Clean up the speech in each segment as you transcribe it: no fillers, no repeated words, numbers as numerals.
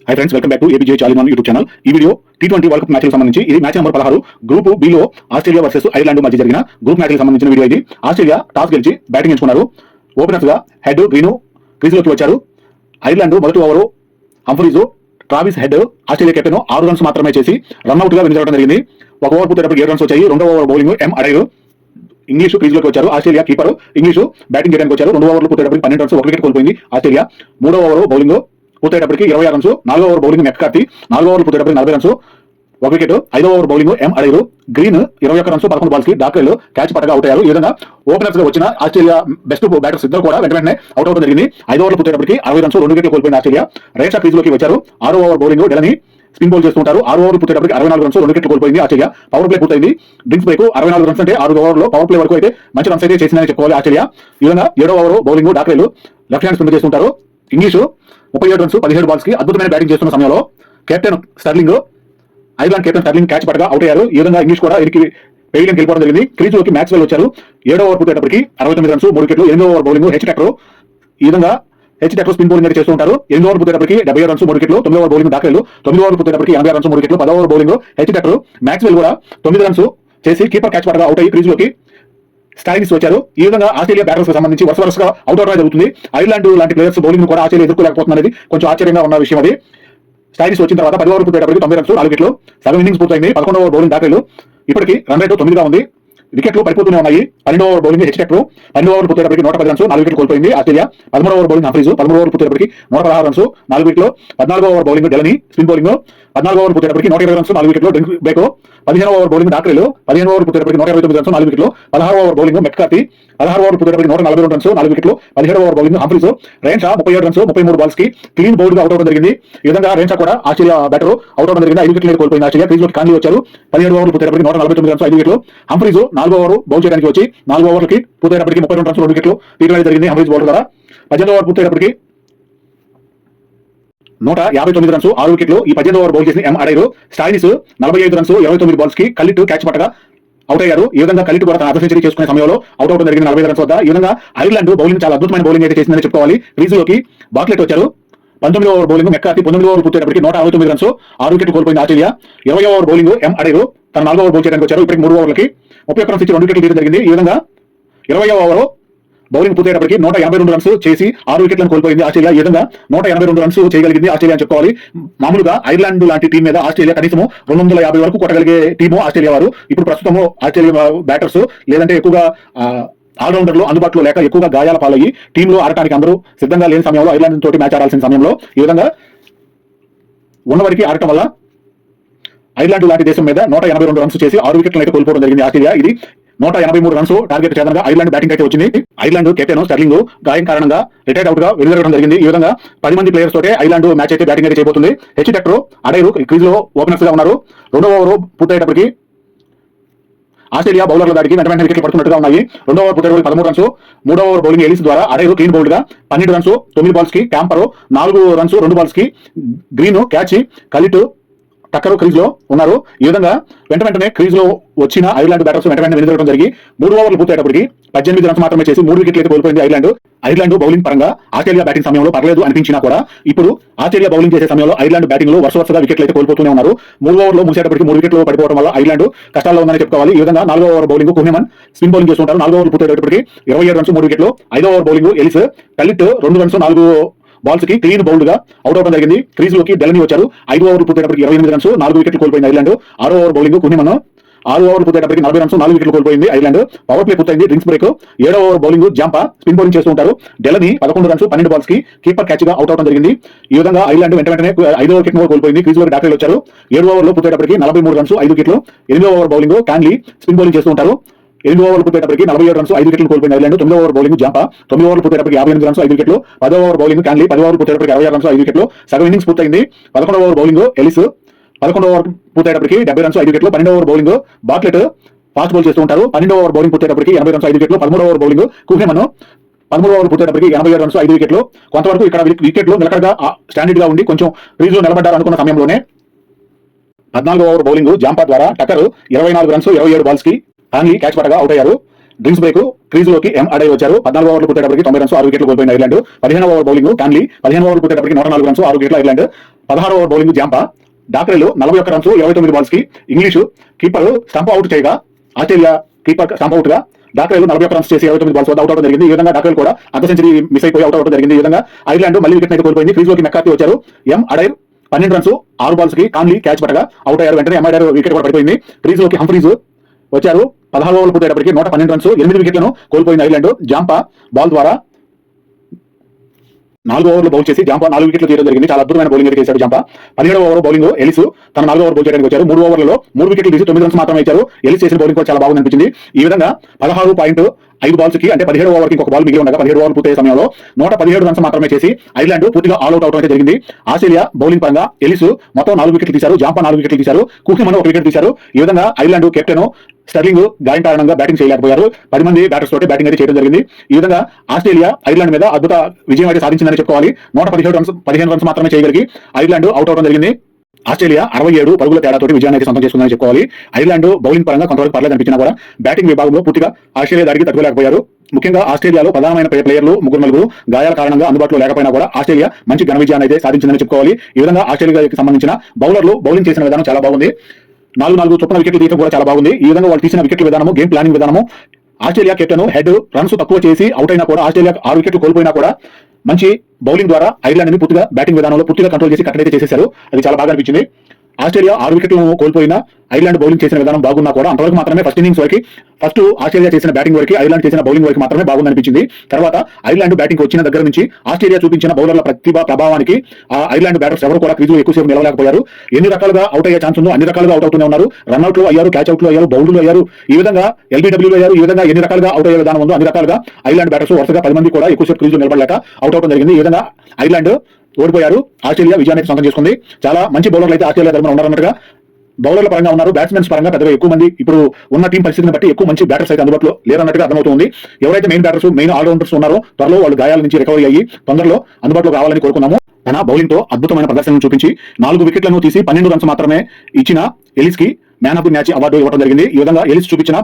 High friends, welcome back to APJ చాలీమాన్ YouTube channel. ఈ video T20 world cup మ్యాచ్లకు సంబంధించి ఇది మ్యాచ్ నెంబర్ 16 గ్రూప్ బి లో ఆస్ట్రేలియా వర్సెస్ ఐర్లాండ్ మధ్య జరిగిన గ్రూప్ మ్యాచ్లకు సంబంధించిన వీడియో ఇది. ఆస్ట్రేలియా టాస్ గెలిచి బ్యాటింగ్ ఎంచుకున్నారు. ఓపెనర్స్ గా హెడ్ గ్రీను క్రీజులోకి వచ్చారు. ఐర్లాండ్ మొదటి over Humphreys Travis Head Australia captain 6 runs మాత్రమే చేసి రన్అట్ గా వెనుకడం జరిగింది. ఒక ఓవర్ పూర్తయ్యేటప్పుడు 7 రన్స్ వచ్చాయి. రెండో ఓవర్ బౌలింగ్ ఎం అడైర్ ఇంగ్లీష్ క్రీజులోకి వచ్చారు. ఆస్ట్రేలియా కీపర్ ఇంగ్లీష్ బ్యాటింగ్ చేయడానికి వచ్చారు. 2 ఓవర్లు పూర్తయ్యేటప్పుడు 12 రన్స్, 1 వికెట్ కోల్పోయింది ఆస్ట్రేలియా. మూడో ఓవర్ బౌలింగ్ పూర్తయ్యేటప్పటికి 26 రన్స్. 4వ ఓవర్ బౌలింగ్ మెక్కార్తీ 4 ఓవర్లు పూర్తయ్యేటప్పుడు 40 రన్స్, 1 వికెట్. 5వ over bowling M అడైర్ green 21 runs 11 balls కి డాక్టర్లు క్యాచ్ పట్టగా అవుట్ అయ్యారు. ఈ విధంగా ఓపెనర్స్ గా వచ్చిన ఆస్ట్రేలియా బెస్ట్ బ్యాటర్స్ ఇద్దరు కూడా వెంటనే అవుట్ అవడం జరిగింది. 5 ఓవర్లు పూర్తయ్యేటప్పటికి 60 రన్స్, 2 వికెట్లు కోల్పోయిన ఆస్ట్రేలియా రేషా క్రీజులోకి వచ్చారు. 6వ over bowling Delany spin bowl చేస్తుంటారు. 6 ఓవర్లు పూర్తయ్యేటప్పటికి 64 రన్స్, 2 వికెట్లు కోల్పోయింది ఆస్ట్రేలియా. పవర్ ప్లే పూర్తయింది. డ్రింక్స్ బ్రేక్ 64 రన్స్ అంటే 6 ఓవర్లో పవర్ ప్లే వరకు అయితే మంచి రన్స్ అయితే చేసిందని చెప్పుకోవాలి ఆస్ట్రేలియా. ఈ విధంగా 7వ over bowling Dockrell left hand spin చేస్తుంటారు. ఇంగ్లీష్ 37 రన్స్ 17 బాల్స్ కి అద్భుతమైన బ్యాటింగ్ చేస్తున్న సమయంలో captain Stirling Ireland captain Stirling catch పట్టగా అవుట్ అయ్యారు. ఈ విధంగా ఇంగ్లీష్ కూడా ఇరికి పెయిలింగ్ వెళ్ళిపోవడం జరిగింది. క్రీజులోకి మ్యాక్స్వెల్ వచ్చారు. 7వ ఓవర్ పూర్తయ్యేటప్పటికి 69 రన్స్ 3 వికెట్లు. 8వ ఓవర్ బౌలింగ్ హెచ్ టెక్రో ఈ విధంగా స్పిన్ బౌలింగ్ అయితే చేస్తూ ఉంటారు. 8 ఓవర్ పూర్తయ్యేటప్పటికి 77 రన్స్ 3 వికెట్లు. 9వ ఓవర్ బౌలింగ్ డాక్టర్లు 9 ఓవర్ పూర్తయ్యేటప్పటికి 86 రన్స్ 3 వికెట్లు. 10వ ఓవర్ బౌలింగ్ హెచ్ టెక్రో మ్యాక్స్వెల్ కూడా 9 రన్స్ చేసి కీపర్ క్యాచ్ పట్టగా అవుట్ అయ్యి క్రీజులోకి స్టైలిష్ వచ్చారు. ఈ విధంగా ఆస్ట్రేలియా బ్యాటర్స్ సంబంధించి వరుసగా అవుట్ అవడం జరుగుతుంది. ఐర్లాండ్ లాంటి ప్లేయర్స్ బౌలింగ్ కూడా ఆస్ట్రేలియా ఎదుర్కోలేకపోతున్నది కొంచెం ఆశ్చర్యంగా ఉన్న విషయం అది. స్టైలిష్ వచ్చిన తర్వాత 10 ఓవర్ పూర్తయ్యేటప్పటికి 90 రన్స్ 4 వికెట్లు. సగం ఇన్నింగ్స్ పూర్తయింది. 11వ ఓవర్ బౌలింగ్ డాక్టర్లు ఇప్పటికి రన్ రేట్ 9గా ఉంది. వికెట్లు పడిపోతూనే ఉన్నాయి. 12వ over bowling H Tector 12 over పూర్తయ్యేటప్పటికి 110 రన్స్ 4 వికెట్లు కోల్పోయింది ఆస్ట్రేలియా. 13వ ఓవర్ బౌలింగ్ హంఫరీస్ 13 ఓవర్ పూర్తయ్యేటప్పటికి 116 రన్స్ 4 వికెట్లు. 14వ over bowling Delany spin bowling 14వ ఓవర్ పూర్తయ్యేటప్పటికి 120 రన్స్ 4 వికెట్లు. డ్రింక్ బ్రేక్ 15వ ఓవర్ బౌలింగ్ డాక్టర్లు 15 ఓవర్ పూర్తయ్యేటప్పటికి 129 రన్స్ 4 వికెట్లు. 16వ ఓవర్ బౌలింగ్ మెక్కార్తీ 16 ఓవర్ పూర్తయ్యేటప్పటికి 142 రన్స్ 4 వికెట్లు. 17వ ఓవర్ బౌలింగ్ హంఫరీస్ రేన్షా 37 రన్స్ 33 బాల్స్ కి క్లీన్ బౌల్డ్ గా అవుట్ అవడం జరిగింది. ఈ విధంగా రేన్షా కూడా ఆస్ట్రేలియా బ్యాటర్ అవుట్ అవడం జరిగింది. 5 వికెట్లు కోల్పోయింది ఆస్ట్రేలియా. క్రీజులోకి కాన్లీ వచ్చారు. 17 ఓవర్లు పూర్తయ్యేటప్పటికి 149 రన్స్ 5 వికెట్లు. హంఫరీస్ 4వ ఓవర్ బౌల్ చేయడానికి వచ్చి 4 ఓవర్లకి పూర్తయ్యేటప్పటికి 32 రన్స్ 2 వికెట్లు తీయడం జరిగింది హంఫరీస్ బౌలర్ ద్వారా. 18వ ఓవర్ పూర్తయ్యేటప్పటికి 159 రన్స్ 6 వికెట్లు. ఈ 18వ ఓవర్ బౌల్ చేసిన ఎం అడైర్ స్టైలిష్ 45 రన్స్ 29 బాల్స్ కి కల్లిట్ క్యాచ్ పట్టగా అవుట్ అయ్యారు. ఈ విధంగా కల్లిట్ కూడా తన అర్ధ సెంచరీ చేసుకునే సమయంలో అవుట్ అవడం జరిగింది 45 రన్స్ వద్ద. ఈ విధంగా ఐర్లాండ్ బౌలింగ్ చాలా అద్భుతమైన బౌలింగ్ అయితే చేసిందని చెప్పుకోవాలి. క్రీజులోకి బాక్లెట్ వచ్చారు. 19వ ఓవర్ బౌలింగ్ మెక్కార్తీ 19వ ఓవర్ పూర్తయ్యేటప్పటికి 169 రన్స్ 6 వికెట్లు కోల్పోయింది ఆస్ట్రేలియా. 20వ ఓవర్ బౌలింగ్ ఎం అడైర్ తన 4వ ఓవర్ బౌల్ చేయడానికి వచ్చారు. ఇప్పటికి 3 ఓవర్లకి 31 రన్స్ ఇచ్చి 2 వికెట్లు తీయడం జరిగింది. ఈ విధంగా 20వ ఓవర్ బౌలింగ్ పూర్తయ్యేటప్పటికి 182 రన్స్ చేసి 6 వికెట్లను కోల్పోయింది ఆస్ట్రేలియా. ఈ విధంగా 182 రన్స్ చేయగలిగింది ఆస్ట్రేలియా అని చెప్పుకోవాలి. మామూలుగా ఐర్లాండ్ లాంటి టీం మీద ఆస్ట్రేలియా కనీసం 250 వరకు కొట్టగలిగే టీము ఆస్ట్రేలియా వారు. ఇప్పుడు ప్రస్తుతం ఆస్ట్రేలియా బ్యాటర్స్ లేదంటే ఎక్కువగా ఆల్రౌండర్లు అందుబాటులో లేక ఎక్కువగా గాయాల పాలయ్యి టీంలో ఆడటానికి అందరూ సిద్ధంగా లేని సమయంలో ఐర్లాండ్ తోటి మ్యాచ్ ఆడాల్సిన సమయంలో ఈ విధంగా ఉన్నవారికి ఆడటం వల్ల ఐర్లాండ్ లాంటి దేశం మీద 182 రన్స్ చేసి 6 వికెట్లను అయితే కోల్పోవడం జరిగింది ఆస్ట్రేలియా. ఇది 183 రన్స్ టార్గెట్ చేదనగా ఐర్లాండ్ బ్యాటింగ్ అయితే వచ్చింది. ఐర్లాండ్ కెప్టెన్ స్టర్లింగ్ గాయం కారణంగా రిటైర్డ్ అవుట్ గా వెలువడడం జరిగింది. ఈ విధంగా 10 మంది ప్లేయర్స్ తోటే ఐర్లాండ్ మ్యాచ్ అయితే బ్యాటింగ్ అయితే చేయబోతుంది. హెచ్ టెక్రో అడైర్ క్రీజ్ లో ఓపెనర్స్ గా ఉన్నారు. 2వ ఓవర్ పూర్తయ్యేటప్పటికి ఆస్ట్రేలియా బౌలర్ల దాడికి వెంటనే వికెట్లు పడుతున్నట్టుగా ఉన్నాయి. 2వ ఓవర్ పూర్తయ్యేటప్పటికి 13 రన్స్. 3వ ఓవర్ బౌలింగ్ ఎలిస్ ద్వారా అడైర్ క్లీన్ బౌల్డ్ గా 12 రన్స్ 9 బాల్స్ కి క్యాంపర్ 4 రన్స్ 2 బాల్స్ కి గ్రీన్ క్యాచ్ కలిట్ టక్కరు క్రీజ్ లో ఉన్నారు. ఈ విధంగా వెంటనే క్రీజ్ లో వచ్చిన ఐర్లాండ్ బ్యాటర్స్ వెంటనే వెనుదరగడం జరిగి 3 ఓవర్లు పూర్తయ్యేటప్పటికి 18 రన్స్ మాత్రమే చేసి 3 వికెట్లు అయితే కోల్పోయింది ఐర్లాండ్ బౌలింగ్ పరంగా ఆస్ట్రేలియా బ్యాటింగ్ సమయంలో పర్లేదు అనిపించినా కూడా ఇప్పుడు ఆస్ట్రేలియా బౌలింగ్ చేసే సమయంలో ఐర్లాండ్ బ్యాటింగ్ లో వరుసగా వికెట్లు అయితే కోల్పోతూనే ఉన్నారు. 3 ఓవర్లో ముగిసేటప్పటికి 3 వికెట్లు పడిపోవడం వల్ల ఐర్లాండ్ కష్టాల్లో ఉందని చెప్పుకోవాలి. ఈ విధంగా 4వ over bowling Kuhnemann spin bowling చేస్తుంటారు. 4 ఓవర్లు పూర్తయ్యేటప్పటికి 27 రన్స్ 3 వికెట్లు. 5వ ఓవర్ బౌలింగ్ ఎలిస్ కల్లిట్ 2 రన్స్ 4 బాల్స్ కి క్లీన్ బౌల్డ్ గా అవుట్ అవడం జరిగింది. క్రీజ్ లోకి డెలనీ వచ్చారు. 5 ఓవర్లు పూర్తయ్యేటప్పటికి 28 రన్స్ 4 వికెట్లు కోల్పోయింది ఐర్లాండ్. 6వ ఓవర్ బౌలింగ్ కుహ్నెమన్ 6 ఓవర్లు పూర్తయ్యేటప్పటికి 40 రన్స్ 4 వికెట్లు కోల్పోయింది ఐర్లాండ్. పవర్ ప్లే పూర్తయింది. డ్రింక్స్ బ్రేక్ 7వ over bowling Zampa spin bowling చేస్తూ ఉంటారు. డెలనీ 11 రన్స్ 12 బాల్స్ కి కీపర్ క్యాచ్ గా అవుట్ అవడం జరిగింది. ఈ విధంగా ఐర్లాండ్ వెంటనే 5వ వికెట్ కోల్పోయింది. క్రీజ్ లోకి డాక్టర్లు వచ్చారు. 7 ఓవర్లు పూర్తయ్యేటప్పటికి 43 రన్స్ 5 వికెట్లు. 8వ ఓవర్ బౌలింగ్ కాన్లీ స్పిన్ బౌలింగ్ చేస్తూ ఉంటారు. 8 ఓవర్లు పూర్తయ్యేటప్పటికి 47 రన్స్ 5 వికెట్లు కోల్పోయింది ఐర్లాండ్. 9వ ఓవర్ బౌలింగ్ జాంపా 9 ఓవర్లు పూర్తయ్యేటప్పటికి 58 రన్స్ 5 వికెట్లు. 10వ ఓవర్ బౌలింగ్ కాన్లీ 10 ఓవర్లు పూర్తయ్యేటప్పటికి 66 రన్స్ 5 వికెట్లు. సగం ఇన్నింగ్స్ పూర్తయింది. 11వ ఓవర్ బౌలింగ్ ఎలిస్ 11వ ఓవర్ పూర్తయ్యేటప్పటికి 70 రన్స్ 5 వికెట్లు. 12వ over bowling Bartlett fast bowl చేస్తూ ఉంటారు. 12వ ఓవర్ బౌలింగ్ పూర్తయ్యేటప్పటికి 80 రన్స్ 5 వికెట్లు. 13వ ఓవర్ బౌలింగ్ కుహ్నెమన్ 13వ ఓవర్ పూర్తయ్యేటప్పటికి 87 రన్స్ 5 వికెట్లు. కొంతవరకు ఇక్కడ వికెట్లు నిలకడగా స్టాండర్డ్ గా ఉండి కొంచెం క్రీజ్ లో నిలబడ్డారు అనుకున్న సమయంలోనే 14వ ఓవర్ బౌలింగ్ జాంపా ద్వారా టక్కర్ 24 రన్స్ 27 బాల్స్ కి కాన్లీ క్యాచ్ పట్టగా అవుట్ అయ్యారు. డ్రింక్స్ బ్రేక్ క్రీజులోకి ఎం అడైర్ వచ్చారు. 14 ఓవర్లు పూర్తయ్యేటప్పటికి 90 రన్స్ 6 వికెట్లు కోల్పోయిన ఐర్లాండ్. 15వ ఓవర్ బౌలింగ్ కాన్లీ 15 ఓవర్లు పూర్తయ్యేటప్పటికి 104 రన్స్ 6 వికెట్లు ఐర్లాండ్. 16వ over bowling Zampa, Dockrell 41 runs 29 balls కి. ఇంగ్లీషు కీపర్ స్టంప్ అవుట్ చేయగా ఆస్ట్రేలియా కీపర్ స్టంప్ అవుట్ గా డాక్రెల్ 41 రన్స్ చేసి 29 బాల్స్ వద్ద అవుట్ అవడం జరిగింది. ఈ విధంగా డాక్రెల్ కూడా అర్ధ సెంచరీ మిస్ అయిపోయి అవుట్ అవడం జరిగింది. ఈ విధంగా ఐర్లాండ్ మళ్ళీ వికెట్ అయితే కోల్పోయింది. క్రీజ్ లోకి మెక్కార్తీ వచ్చారు. ఎం అడైర్ 12 రన్స్ 6 బాల్స్ కి కాన్లీ క్యాచ్ పట్టగా అవుట్ అయ్యారు. వెంటనే ఎం అడైర్ వికెట్ కూడా పడిపోయింది. క్రీజ్ లోకి హంఫ్రీస్ వచ్చారు. 16 ఓవర్లు పూర్తయ్యేటప్పటికి 112 రన్స్ 8 వికెట్లను కోల్పోయింది ఐర్లాండ్. జాంపా బాల్ ద్వారా 4 ఓవర్లు బౌల్ చేసి జాంపా 4 వికెట్లు తీయడం జరిగింది. చాలా అద్భుతమైన బౌలింగ్ అయితే చేశాడు జాంపా. 17వ ఓవర్ బౌలింగ్ ఎలిస్ తన 4వ ఓవర్ బౌల్ చేయడానికి వచ్చారు. 3 ఓవర్లలో 3 వికెట్లు తీసి 9 రన్స్ మాత్రమే ఇచ్చారు. ఎలిస్ చేసిన బౌలింగ్ కూడా చాలా బాగుంది అనిపించింది. ఈ విధంగా 16.5 బాల్స్ కి అంటే 17వ ఓవర్ కి ఇంకొక బాల్ మిగిలి ఉండగా 17 ఓవర్లు పూర్తయ్యే సమయంలో 117 రన్స్ మాత్రమే చేసి ఐర్లాండ్ పూర్తిగా ఆల్ అవుట్ అవడం అయితే జరిగింది. ఆస్ట్రేలియా బౌలింగ్ పరంగా ఎలిస్ మొత్తం 4 వికెట్లు తీశారు. జాంపా 4 వికెట్లు తీశారు. కుక్మన్ 1 వికెట్ తీశారు. ఈ విధంగా ఐర్లాండ్ కెప్టెన్ స్టర్లింగ్ గాయం కారణంగా బ్యాటింగ్ చేయలేకపోయారు. 10 మంది బ్యాటర్స్ తోటి బ్యాటింగ్ అయితే చేయడం జరిగింది. ఈ విధంగా ఆస్ట్రేలియా ఐర్లాండ్ మీద అద్భుత విజయం అయితే సాధించిందని చెప్పుకోవాలి. 115 రన్స్ మాత్రమే చేయగలిగి ఐర్లాండ్ అవుట్ అవడం జరిగింది. ఆస్ట్రేలియా 67 పరుగుల తేడాతోటి విజయాన్ని అయితే సొంతం చేసుకుందని చెప్పుకోవాలి. ఐర్లాండ్ బౌలింగ్ పరంగా కొంతవరకు పర్లేదు అనిపించినా కూడా బ్యాటింగ్ విభాగంలో పూర్తిగా ఆస్ట్రేలియా దాడికి తట్టుకోలేకపోయారు. ముఖ్యంగా ఆస్ట్రేలియాలో ప్రధానమైన ప్లేయర్లు 3 గాయాల కారణంగా అందుబాటులో లేకపోయినా కూడా ఆస్ట్రేలియా మంచి ఘన విజయాన్ని అయితే సాధించిందని చెప్పుకోవాలి. ఈ విధంగా ఆస్ట్రేలియాకి సంబంధించిన బౌలర్లు బౌలింగ్ చేసిన విధానం చాలా బాగుంది. 4 చొప్పున వికెట్లు తీయడం కూడా చాలా బాగుంది. ఈ విధంగా వాళ్ళు తీసిన వికెట్ల విధానము, గేమ్ ప్లానింగ్ విధానము, ఆస్ట్రేలియా కెప్టెన్ హెడ్ రన్స్ తక్కువ చేసి అవుట్ అయినా కూడా ఆస్ట్రేలియా 6 వికెట్లు కోల్పోయినా కూడా మంచి బౌలింగ్ ద్వారా ఐర్లాండ్ ని పూర్తిగా బ్యాటింగ్ విధానంలో పూర్తిగా కంట్రోల్ చేసి కట్టడైతే చేసేశారు. అది చాలా బాగా అనిపించింది. ఆస్ట్రేలియా 6 వికెట్లను కోల్పోయినా ఐర్లాండ్ బౌలింగ్ చేసిన విధానం బాగున్నా కూడా అంతవరకు మాత్రమే ఫస్ట్ ఇన్నింగ్స్ వరకు ఫస్ట్ ఆస్ట్రేలియా చేసిన బ్యాటింగ్ వరకు ఐర్లాండ్ చేసిన బౌలింగ్ వరకు మాత్రమే బాగుంది అనిపించింది. తర్వాత ఐర్లాండ్ బ్యాటింగ్ వచ్చిన దగ్గర నుంచి ఆస్ట్రేలియా చూపించిన బౌలర్ల ప్రతిభ ప్రభావానికి ఆ ఐర్లాండ్ బ్యాటర్స్ ఎవరు కూడా క్రీజులో ఎక్కువసేపు నిలవలేకపోయారు. ఎన్ని రకాలుగా అవుట్ అయ్యే ఛాన్స్ ఉందో అన్ని రకాలుగా అవుట్ అవుతూనే ఉన్నారు. రన్అట్లు అయ్యారు, క్యాచ్ అవుట్లు అయ్యారు, బౌల్డ్లు అయ్యారు. ఈ విధంగా ఎల్బీడబ్ల్యూలు అయ్యారు. ఈ విధంగా ఎన్ని రకాలుగా అవుట్ అయ్యే విధానం ఉందో అన్ని రకాలుగా ఐర్లాండ్ బ్యాటర్స్ వరుసగా 10 మంది కూడా ఎక్కువసేపు క్రీజులో నిలబడలేక అవుట్ అవడం జరిగింది. ఈ విధంగా ఐర్లాండ్ ఓడిపోయారు. ఆస్ట్రేలియా విజయాన్ని సొంతం చేసుకుంది. చాలా మంచి బౌలర్లు అయితే ఆస్ట్రేలియా తరఫున ఉన్నారన్నట్టుగా బౌలర్ల పరంగా ఉన్నారు. బ్యాట్స్మెన్స్ పరంగా పెద్దగా ఎక్కువ మంది ఇప్పుడు ఉన్న టీం పరిస్థితిని బట్టి ఎక్కువ మంచి బ్యాటర్స్ అయితే అందుబాటులో లేరన్నట్టుగా అర్థమవుతుంది. ఎవరైతే మెయిన్ బ్యాటర్స్ మెయిన్ ఆల్రౌండర్స్ ఉన్నారో త్వరలో వాళ్ళు గాయాల నుంచి రికవరీ అయ్యి తొందరలో అందుబాటులో రావాలని కోరుకున్నాము. తన బౌలింగ్ తో అద్భుతమైన ప్రదర్శనను చూపించి 4 వికెట్లను తీసి 12 రన్స్ మాత్రమే ఇచ్చిన ఎలిస్ కి man of the match award ఇవ్వడం జరిగింది. ఈ విధంగా ఎలిస్ చూపించిన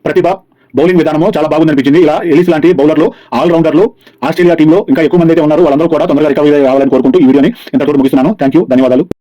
ప్రతిభ బౌలింగ్ విధానము చాలా బాగుంది అనిపించింది. ఇలా ఎలిస్ లాంటి బౌలర్లు ఆల్రౌండర్లు ఆస్ట్రేలియా టీంలో ఇంకా ఎక్కువ మంది అయితే ఉన్నారు. వాళ్ళందరూ కూడా తొందరగా రికవరీ రావాలని కోరుకుంటూ ఈ వీడియోని ఇంతవరకు ముగిస్తున్నాను. థ్యాంక్ యూ, ధన్యవాదాలు.